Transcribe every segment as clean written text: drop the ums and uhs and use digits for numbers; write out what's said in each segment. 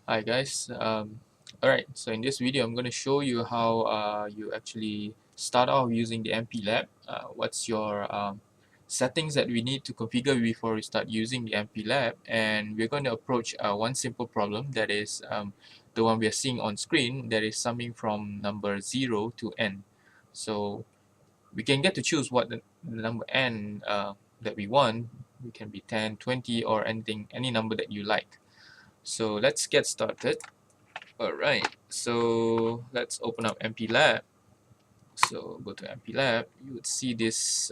Hi guys. Alright, so in this video I'm going to show you how you actually start off using the MPLAB. What's your settings that we need to configure before we start using the MPLAB, and we're going to approach one simple problem, that is the one we are seeing on screen, that is summing from number 0 to n. So we can get to choose what the number n that we want. It can be 10, 20, or any number that you like. So let's get started. Alright, so let's open up MPLAB. So go to MPLAB, you would see this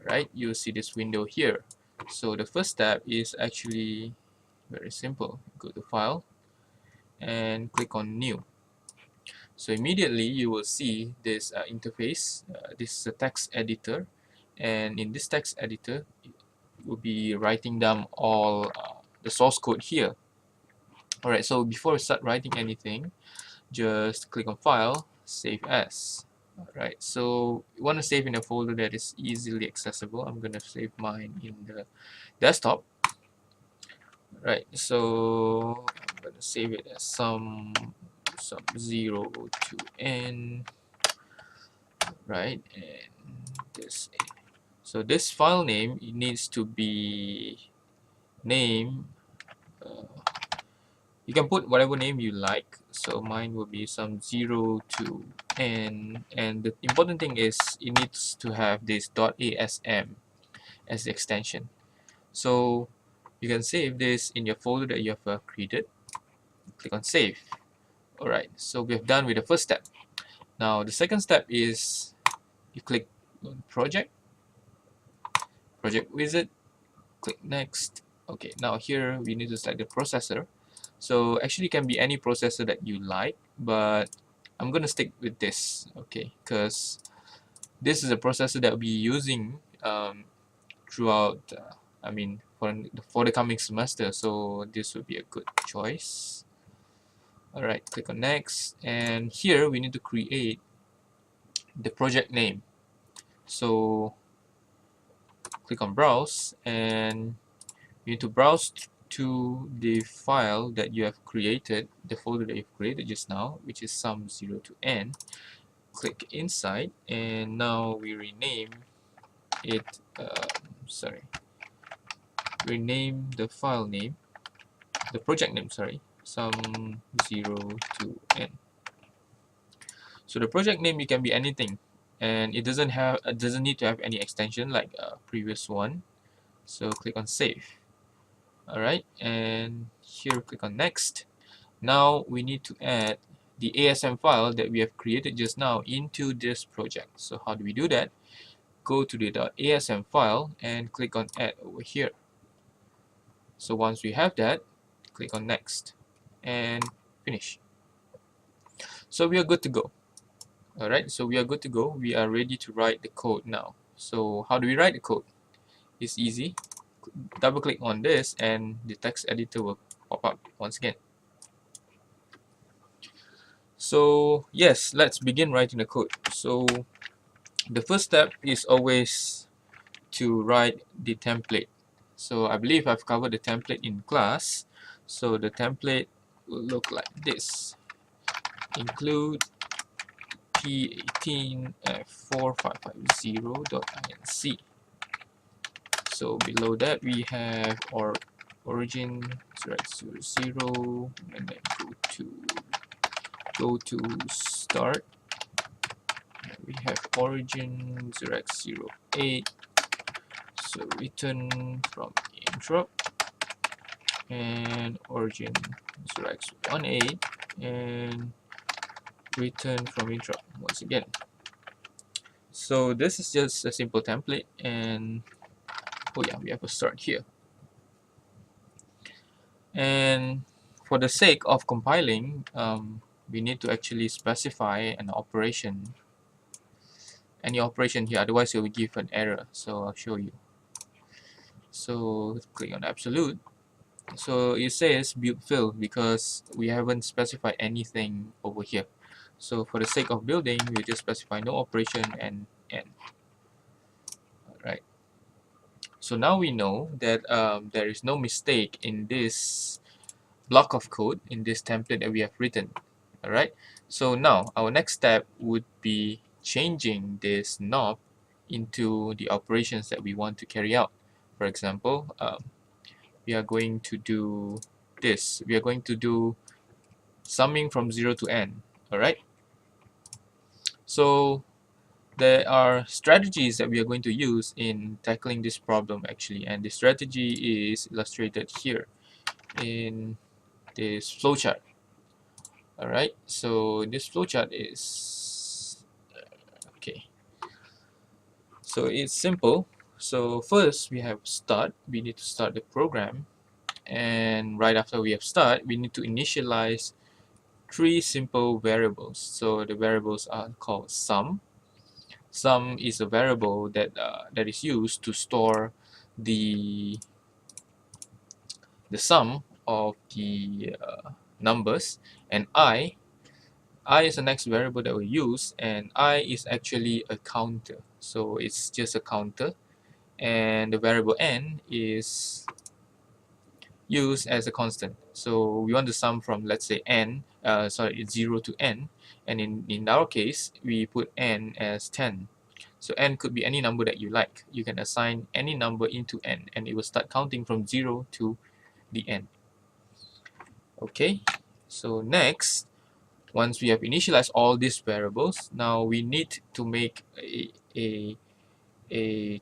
right, you see this window here. So the first step is actually very simple. Go to File and click on New. So immediately you will see this interface. This is a text editor, and in this text editor we'll be writing down all the source code here. Alright, so before we start writing anything, just click on File, Save As. Alright, so you want to save in a folder that is easily accessible. I'm going to save mine in the desktop. Right, so I'm going to save it as some 0 to n, right, and this. So this file name, it needs to be named. You can put whatever name you like. So mine will be some 0 to n, and the important thing is it needs to have this .asm as the extension. So you can save this in your folder that you have created. Click on Save. Alright, so we have done with the first step. Now the second step is you click on Project Wizard, click Next. Okay, now here we need to select the processor. So actually it can be any processor that you like, but I'm gonna stick with this, okay, because this is a processor that we'll be using throughout for the coming semester, so this would be a good choice. Alright, click on Next, and here we need to create the project name. So click on Browse, and you need to browse to the file that you have created, the folder that you've created just now, which is sum 0 to n. Click inside, and now we rename it, rename the file name, the project name, sum 0 to n. So the project name, it can be anything, and it doesn't need to have any extension like previous one. So click on Save. Alright, and here click on Next. Now we need to add the ASM file that we have created just now into this project. So how do we do that? Go to the .asm file and click on Add over here. So once we have that, click on Next and finish. So we are good to go. Alright, so we are good to go. We are ready to write the code now. So how do we write the code? It's easy. Double click on this and the text editor will pop up once again. So yes, let's begin writing the code. So the first step is always to write the template. So I believe I've covered the template in class. So the template will look like this. Include P18 F4550.inc. So below that we have our origin 0, and then go to start. We have origin 0x08. So return from interrupt, and origin 0x18, and return from interrupt once again. So this is just a simple template, and oh yeah, we have a start here. And for the sake of compiling, we need to actually specify an operation, any operation here, otherwise it will give an error. So I'll show you. So click on absolute. So it says build fill because we haven't specified anything over here. So for the sake of building, we just specify no operation and end. Alright. So now we know that there is no mistake in this block of code, in this template that we have written. Alright, so now our next step would be changing this knob into the operations that we want to carry out. For example, we are going to do this. We are going to do summing from 0 to n. Alright, so there are strategies that we are going to use in tackling this problem actually, and the strategy is illustrated here in this flowchart. Alright, so this flowchart is okay. So it's simple. So first we have start. We need to start the program, and right after we have start, we need to initialize three simple variables. So the variables are called sum. Sum is a variable that is used to store the sum of the numbers, and I is the next variable that we use, and I is actually a counter, so it's just a counter, and the variable n is used as a constant. So we want to sum from, let's say, n, sorry, 0 to n, and in our case we put n as 10. So n could be any number that you like. You can assign any number into n, and it will start counting from 0 to the n. Okay, so next, once we have initialized all these variables, now we need to make a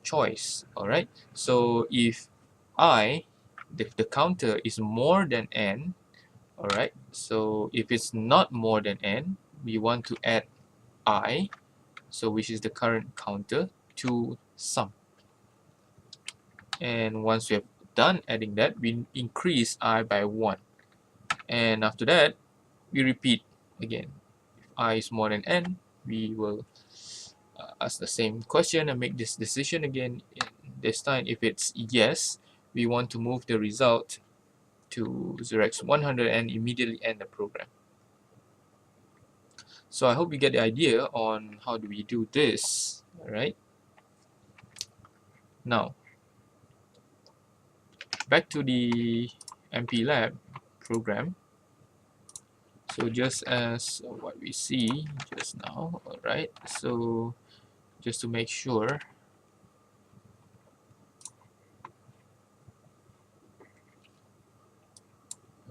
choice. All right, so if the counter is more than n, all right, so if it's not more than n, we want to add I, so which is the current counter, to sum. And once we have done adding that, we increase I by 1, and after that we repeat again. If I is more than n, we will ask the same question and make this decision again. This time, if it's yes, we want to move the result to 0x100 and immediately end the program. So I hope you get the idea on how do we do this. Alright, now back to the MPLAB program. So just as what we see just now, alright, so just to make sure,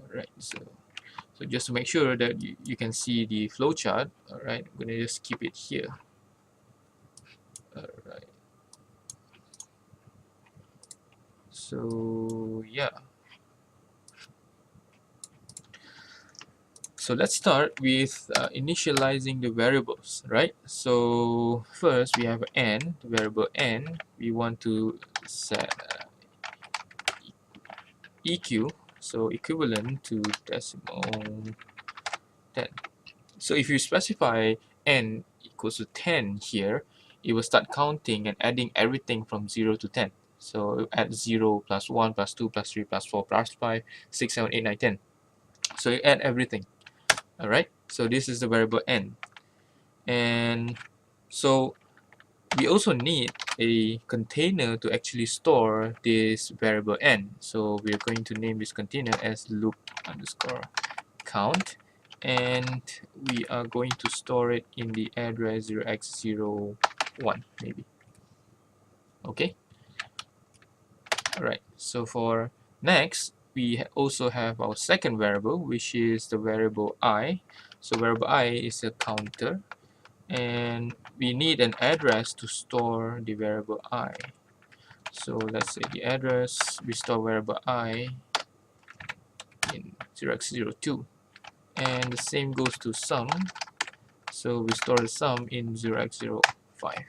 alright, so just to make sure that you can see the flowchart, alright, I'm gonna just keep it here. Alright, so yeah, so let's start with initializing the variables, right? So first we have n, the variable n, we want to set EQ, so equivalent to decimal 10. So if you specify n equals to 10 here, it will start counting and adding everything from 0 to 10. So add 0 plus 1 plus 2 plus 3 plus 4 plus 5, 6, 7, 8, 9, 10. So you add everything. Alright, so this is the variable n. And so we also need a container to actually store this variable n. So we're going to name this container as loop underscore count, and we are going to store it in the address 0x01 maybe. Okay, alright, so for next we also have our second variable, which is the variable I. So variable I is a counter, and we need an address to store the variable I. So let's say the address, we store variable I in 0x02, and the same goes to sum. So we store the sum in 0x05.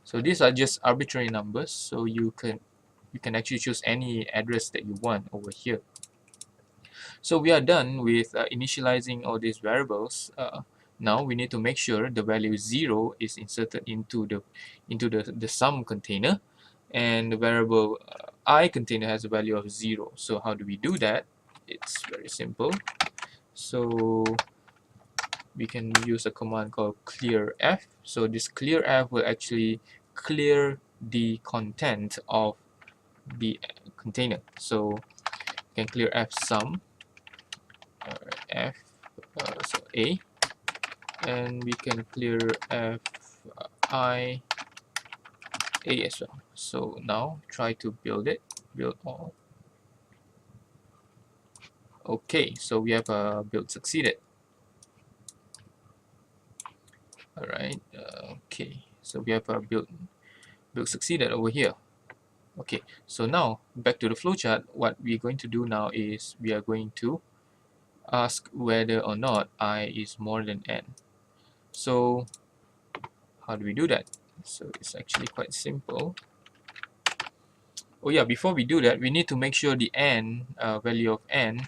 So these are just arbitrary numbers, so you can actually choose any address that you want over here. So we are done with initializing all these variables. Now we need to make sure the value 0 is inserted into the sum container, and the variable I container has a value of 0. So how do we do that? It's very simple. So we can use a command called clearf. So this clearf will actually clear the content of the container. So you can clear f sum, f so a, and we can clear f I a as well. So now try to build it, build all. Okay, so we have a build succeeded. All right. Okay, so we have a build succeeded over here. Okay, so now back to the flowchart. What we're going to do now is we are going to ask whether or not I is more than n. So how do we do that? So it's actually quite simple. Oh yeah, before we do that, we need to make sure the n value of n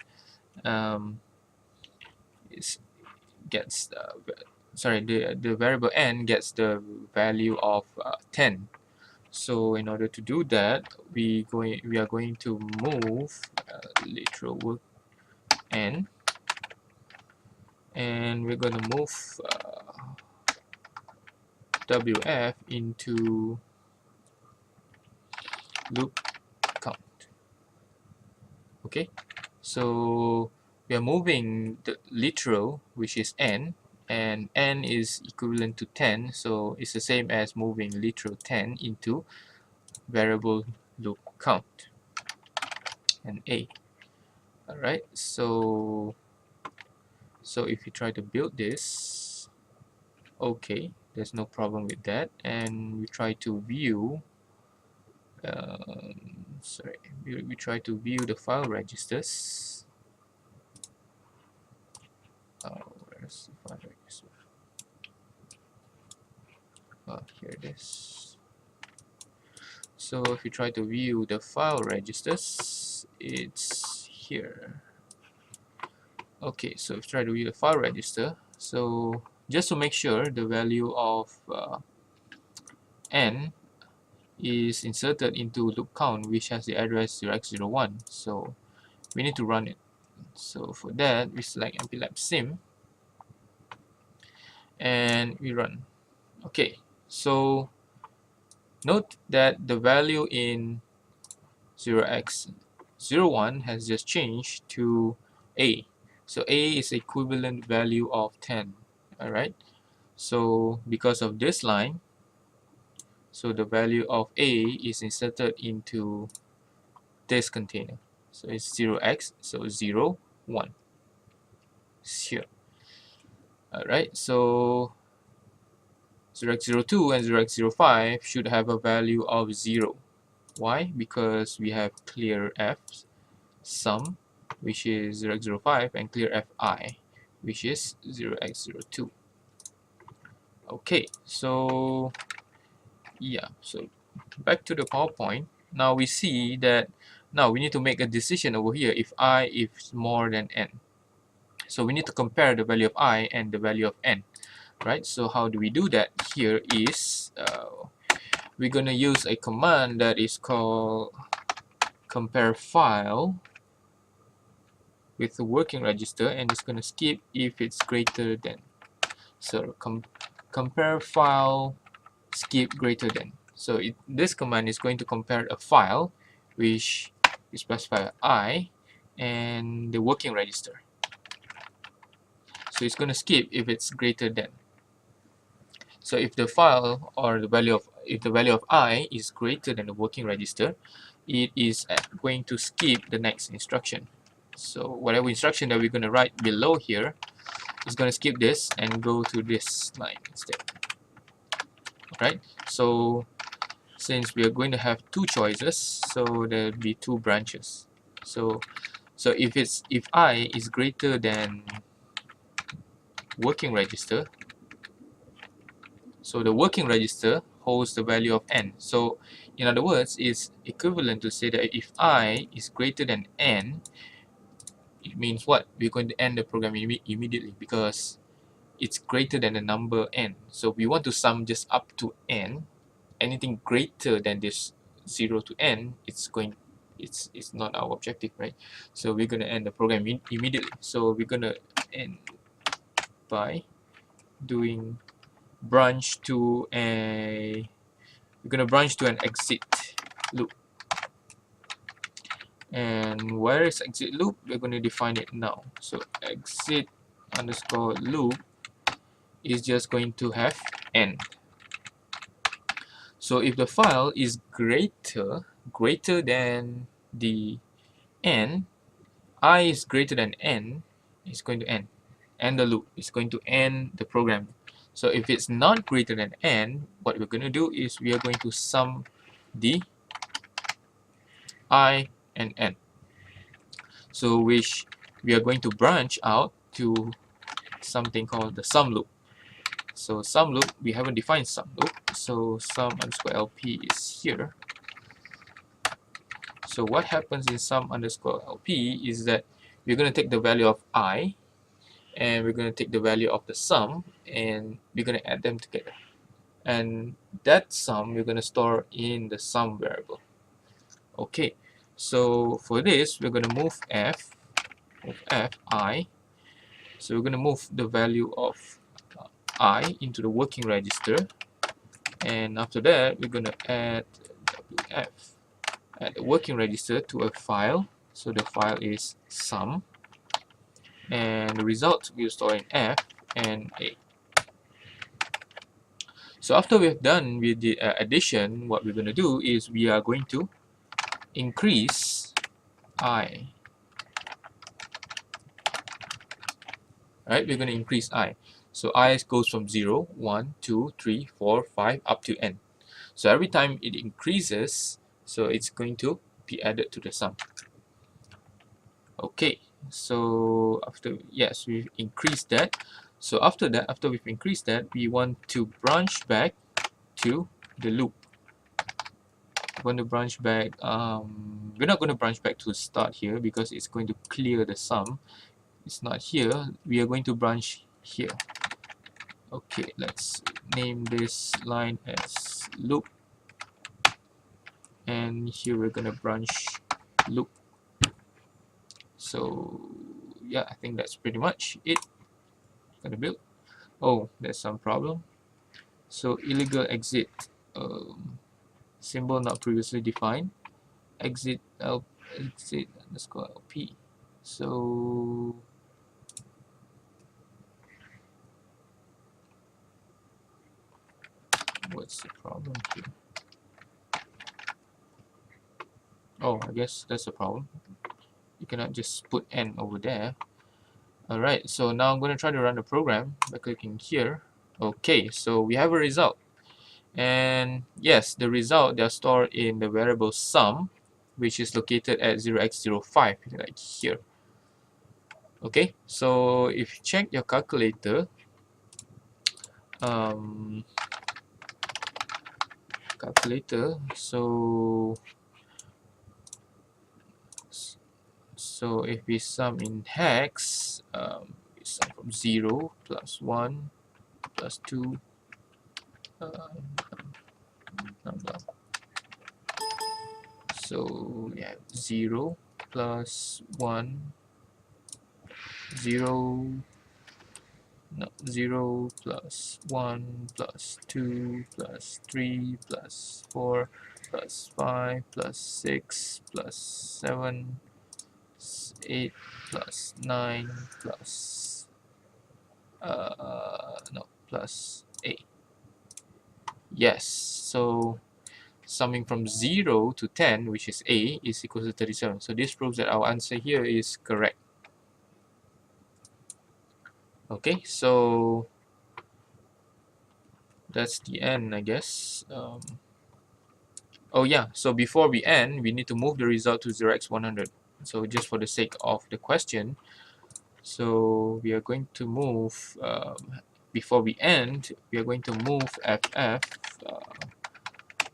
gets the variable n gets the value of 10. So in order to do that, we are going to move literal work n, and we're going to move wf into loop count. Okay, so we are moving the literal, which is n, and n is equivalent to 10, so it's the same as moving literal 10 into variable loop count and a. Alright, so if you try to build this, okay, there's no problem with that, and we try to view we try to view the file registers. Where's the file register? Here it is. So if you try to view the file registers, it's here. Okay, so if you try to view the file register, so just to make sure the value of n is inserted into loop count, which has the address 0x01, so we need to run it. So for that, we select MPLAB sim and we run. Okay, so note that the value in 0x01 has just changed to a. So a is equivalent value of 10. Alright, so because of this line, so the value of a is inserted into this container. So it's 0x, so 0, 1. Here. Alright, so 0x02 and 0x05 should have a value of 0. Why? Because we have clear f sum, which is 0x05, and clear fi, which is 0x02. Okay, so yeah, so back to the PowerPoint. Now we see that now we need to make a decision over here if I is more than n. So we need to compare the value of I and the value of n, right? So how do we do that? Here is we're going to use a command that is called compare file with the working register, and it's going to skip if it's greater than. So compare file skip greater than. So this command is going to compare a file which is specified I and the working register. So it's going to skip if it's greater than. So if the file or the value of I is greater than the working register, it is going to skip the next instruction. So whatever instruction that we're going to write below here is going to skip this and go to this line instead. Right? So since we are going to have two choices, so there'll be two branches. So if I is greater than working register, so the working register holds the value of n. So in other words, it's equivalent to say that if I is greater than n, it means what? We're going to end the program immediately because it's greater than the number n. So we want to sum just up to n. Anything greater than this 0 to n, it's not our objective, right? So we're going to end the program immediately. So we're going to end by doing branch to a we're going to branch to an exit loop. And where is exit loop? We're going to define it now. So exit underscore loop is just going to have n. So if the file is greater than the n, I is greater than n, it's going to end. End the loop. It's going to end the program. So if it's not greater than n, what we're going to do is we are going to sum the I and n. So which we are going to branch out to something called the sum loop. So sum loop, we haven't defined sum loop. So sum underscore LP is here. So what happens in sum underscore LP is that we're going to take the value of I and we're going to take the value of the sum and we're going to add them together. And that sum we're going to store in the sum variable. Okay, so for this we're going to move I. So we're going to move the value of I into the working register, and after that we're going to add WF at the working register to a file. So the file is sum, and the result we'll store in F and A. So after we've done with the addition, what we're going to do is we are going to increase I. Right, we're going to increase I. So I goes from 0, 1, 2, 3, 4, 5 up to n. So every time it increases, so it's going to be added to the sum. Okay, so after, yes, we've increased that. So after that, after we've increased that, we want to branch back to the loop. We're going to branch back, we're not going to branch back to start here because it's going to clear the sum. It's not here, we are going to branch here. Okay, let's name this line as loop, and here we're going to branch loop. So yeah, I think that's pretty much it. Gonna build. Oh, there's some problem. So illegal exit, symbol not previously defined, exit underscore LP. So what's the problem here? Oh, I guess that's the problem. You cannot just put n over there. Alright, so now I'm going to try to run the program by clicking here. Okay, so we have a result. And yes, the result, they are stored in the variable sum, which is located at 0x05, like here. Okay, so if you check your calculator, so if we sum in hex, we sum from 0 plus 1 plus 2 so we have 0 plus 1, 0 plus 1 plus 2 plus 3 plus 4 plus 5 plus 6 plus 7 8 plus 9 plus plus 8. Yes, so summing from 0 to 10, which is A, is equal to 37. So this proves that our answer here is correct. Okay, so that's the end, I guess. Oh yeah, so before we end, we need to move the result to 0x100. So just for the sake of the question, so we are going to move, before we end, we are going to move FF,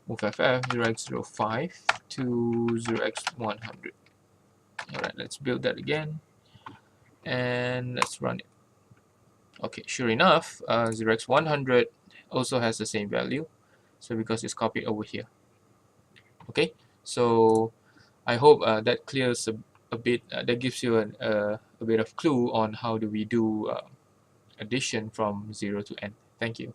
0x05 to 0x100. Alright, let's build that again, and let's run it. Okay, sure enough, 0x100 also has the same value, so because it's copied over here. Okay, so I hope that clears a bit, that gives you a bit of clue on how do we do addition from 0 to n. Thank you.